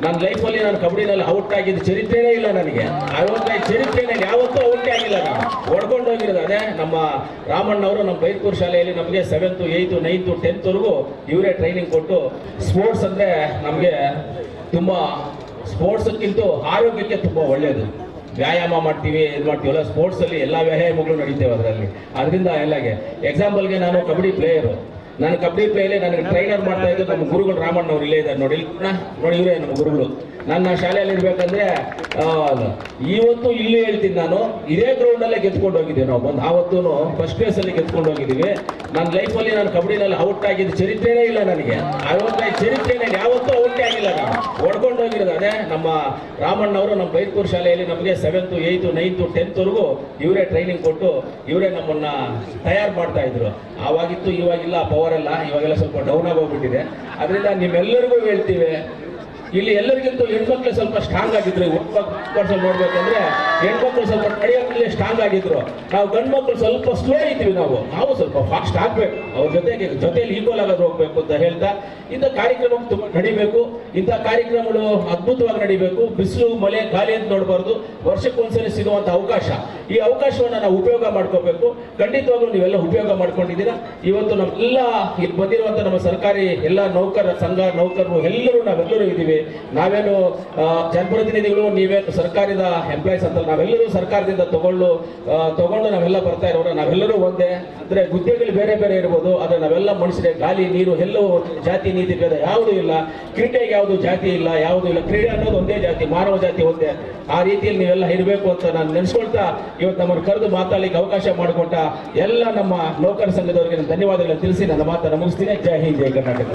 ನನ್ನ ಲೈಫಲ್ಲಿ ನಾನು ಕಬಡ್ಡಿನಲ್ಲಿ ಔಟ್ ಆಗಿದ್ದು ಚರಿತ್ರೆನೇ ಇಲ್ಲ ನನಗೆ. 55 ಚರಿತ್ರೆಯಲ್ಲಿ ಯಾವತ್ತೂ ಔಟೇ ಆಗಿಲ್ಲ. ನಾನು ಹೊಡ್ಕೊಂಡು ಹೋಗಿರೋದು ಅದೇ ನಮ್ಮ ರಾಮಣ್ಣವರು ನಮ್ಮ ಬೈರ್ಪುರ್ ಶಾಲೆಯಲ್ಲಿ ನಮಗೆ 7th 8th 9th 10th ವರೆಗೂ ಇವರೇ ಟ್ರೈನಿಂಗ್ ಕೊಟ್ಟು ಸ್ಪೋರ್ಟ್ಸ್ ಅಂದರೆ ನಮಗೆ ತುಂಬ ಸ್ಪೋರ್ಟ್ಸ್ಕ್ಕಿಂತ ಆರೋಗ್ಯಕ್ಕೆ ತುಂಬ ಒಳ್ಳೆಯದು. ವ್ಯಾಯಾಮ ಮಾಡ್ತೀವಿ, ಇದು ಮಾಡ್ತೀವಲ್ಲ, ಸ್ಪೋರ್ಟ್ಸಲ್ಲಿ ಎಲ್ಲ ವ್ಯಾಯಾಮಗಳು ನಡೀತೇವೆ ಅದರಲ್ಲಿ. ಅದರಿಂದ ಎಲ್ಲಗೆ ಎಕ್ಸಾಂಪಲ್ಗೆ ನಾನು ಕಬಡ್ಡಿ ಪ್ಲೇಯರು. ನಾನು ಕಬಡ್ಡಿ ಪ್ಲೇಯಲ್ಲಿ ನನಗೆ ಟ್ರೈನರ್ ಮಾಡ್ತಾ ಇದ್ದು ನಮ್ಮ ಗುರುಗಳು ರಾಮಣ್ಣವ್ರು ಇಲ್ಲೇ ಇದ್ದಾರೆ ನೋಡಿ. ನೋಡಿ ಇವರೇ ನಮ್ಮ ಗುರುಗಳು. ನನ್ನ ಶಾಲೆಯಲ್ಲಿ ಇರಬೇಕಂದ್ರೆ ಇವತ್ತು ಇಲ್ಲಿ ಹೇಳ್ತೀನಿ, ನಾನು ಇದೇ ಗ್ರೌಂಡಲ್ಲೇ ಗೆದ್ಕೊಂಡು ಹೋಗಿದ್ದೀವಿ ನಾವು. ಆವತ್ತೂ ಫಸ್ಟ್ ಪ್ಲೇಸಲ್ಲಿ ಗೆದ್ಕೊಂಡು ಹೋಗಿದ್ದೀವಿ. ನನ್ನ ಲೈಫಲ್ಲಿ ನಾನು ಕಬಡ್ಡಿನಲ್ಲಿ ಔಟ್ ಆಗಿದ್ದು ಚರಿತ್ರೆನೇ ಇಲ್ಲ ನನಗೆ. 55 ಚರಿತ್ರೆಯಲ್ಲಿ ಯಾವತ್ತೂ ಔಟೇ ಆಗಿಲ್ಲ. ನಾನು ಹೊಡ್ಕೊಂಡು ಹೋಗಿರೋದು ಅದೇ ನಮ್ಮ ರಾಮಣ್ಣವರು ನಮ್ಮ ಬೈರ್ಪುರ್ ಶಾಲೆಯಲ್ಲಿ ನಮಗೆ 7th 8th 9th 10th ವರೆಗೂ ಇವರೇ ಟ್ರೈನಿಂಗ್ ಕೊಟ್ಟು ಇವರೇ ನಮ್ಮನ್ನ ತಯಾರು ಮಾಡ್ತಾ ಇದ್ರು. ಆವಾಗಿತ್ತು, ಇವಾಗಿಲ್ಲ ಪವರ್ ಎಲ್ಲ, ಇವಾಗೆಲ್ಲ ಸ್ವಲ್ಪ ಡೌನ್ ಆಗೋಗ್ಬಿಟ್ಟಿದೆ. ಅದರಿಂದ ನಿಮ್ಮೆಲ್ಲರಿಗೂ ಹೇಳ್ತೀವಿ, ಇಲ್ಲಿ ಎಲ್ಲರಿಗಿಂತ ಹೆಣ್ಮಕ್ಳು ಸ್ವಲ್ಪ ಸ್ಟ್ರಾಂಗ್ ಆಗಿದ್ರು. ವರ್ಷ ನೋಡ್ಬೇಕಂದ್ರೆ ಹೆಣ್ಮಕ್ಳು ಸ್ವಲ್ಪ ನಡೆಯೋದ್ರಲ್ಲಿ ಸ್ಟ್ರಾಂಗ್ ಆಗಿದ್ರು. ನಾವು ಗಂಡು ಮಕ್ಕಳು ಸ್ವಲ್ಪ ಸ್ಲೋ ಇದ್ವಿ. ನಾವು ಸ್ವಲ್ಪ ಫಾಸ್ಟ್ ಆಗ್ಬೇಕು, ಅವ್ರ ಜೊತೆಯಲ್ಲಿ ಈಕ್ವಲ್ ಆಗೋದು ಹೋಗ್ಬೇಕು ಅಂತ ಹೇಳ್ತಾ ಇಂಥ ಕಾರ್ಯಕ್ರಮ ತುಂಬ ನಡಿಬೇಕು. ಇಂಥ ಕಾರ್ಯಕ್ರಮಗಳು ಅದ್ಭುತವಾಗಿ ನಡಿಬೇಕು. ಬಿಸಿಲು ಮಳೆ ಗಾಳಿ ಅಂತ ನೋಡಬಾರ್ದು. ವರ್ಷಕ್ಕೊಂದ್ಸರಿ ಸಿಗುವಂಥ ಅವಕಾಶ, ಈ ಅವಕಾಶವನ್ನು ನಾವು ಉಪಯೋಗ ಮಾಡ್ಕೋಬೇಕು. ಖಂಡಿತವಾಗ್ಲೂ ನೀವೆಲ್ಲ ಉಪಯೋಗ ಮಾಡ್ಕೊಂಡಿದ್ದೀರಾ. ಇವತ್ತು ನಮ್ಮೆಲ್ಲ ಇಲ್ಲಿ ಬಂದಿರುವಂಥ ನಮ್ಮ ಸರ್ಕಾರಿ ಎಲ್ಲ ನೌಕರ ಸಂಘ ನೌಕರರು ಎಲ್ಲರೂ ನಾವೆಲ್ಲರೂ ಇದ್ದೀವಿ. ನಾವೇನು ಜನಪ್ರತಿನಿಧಿಗಳು, ನೀವೇನು ಸರ್ಕಾರದ ಎಂಪ್ಲಾಯ್ಸ್ ಅಂತ, ನಾವೆಲ್ಲರೂ ಸರ್ಕಾರದಿಂದ ತಗೊಂಡು ನಾವೆಲ್ಲ ಬರ್ತಾ ಇರೋರು. ನಾವೆಲ್ಲರೂ ಒಂದೇ. ಅಂದ್ರೆ ಹುದ್ದೆಗಳು ಬೇರೆ ಬೇರೆ ಇರ್ಬೋದು, ಆದರೆ ನಾವೆಲ್ಲ ಮನುಷ್ಯರೇ. ಗಾಳಿ ನೀರು ಎಲ್ಲವೂ ಜಾತಿ ನೀತಿ ಭೇದ ಯಾವುದೂ ಇಲ್ಲ. ಕ್ರೀಡೆಗೆ ಯಾವುದು ಜಾತಿ ಇಲ್ಲ, ಯಾವುದೂ ಇಲ್ಲ. ಕ್ರೀಡೆ ಅನ್ನೋದು ಒಂದೇ ಜಾತಿ, ಮಾನವ ಜಾತಿ ಒಂದೇ. ಆ ರೀತಿಯಲ್ಲಿ ನೀವೆಲ್ಲ ಇರಬೇಕು ಅಂತ ನಾನು ನೆನೆಸ್ಕೊಳ್ತಾ ಇವತ್ತು ನಮ್ಮನ್ನು ಕರೆದು ಮಾತಾಡಲಿಕ್ಕೆ ಅವಕಾಶ ಮಾಡಿಕೊಟ್ಟ ಎಲ್ಲ ನಮ್ಮ ನೌಕರ ಸಂಘದವರಿಗೆ ನಾನು ಧನ್ಯವಾದಗಳನ್ನು ತಿಳಿಸಿ ನನ್ನ ಮಾತನ್ನು ಮುಗಿಸ್ತೀನಿ. ಜೈ ಹಿಂದ್, ಜೈ ಕರ್ನಾಟಕ.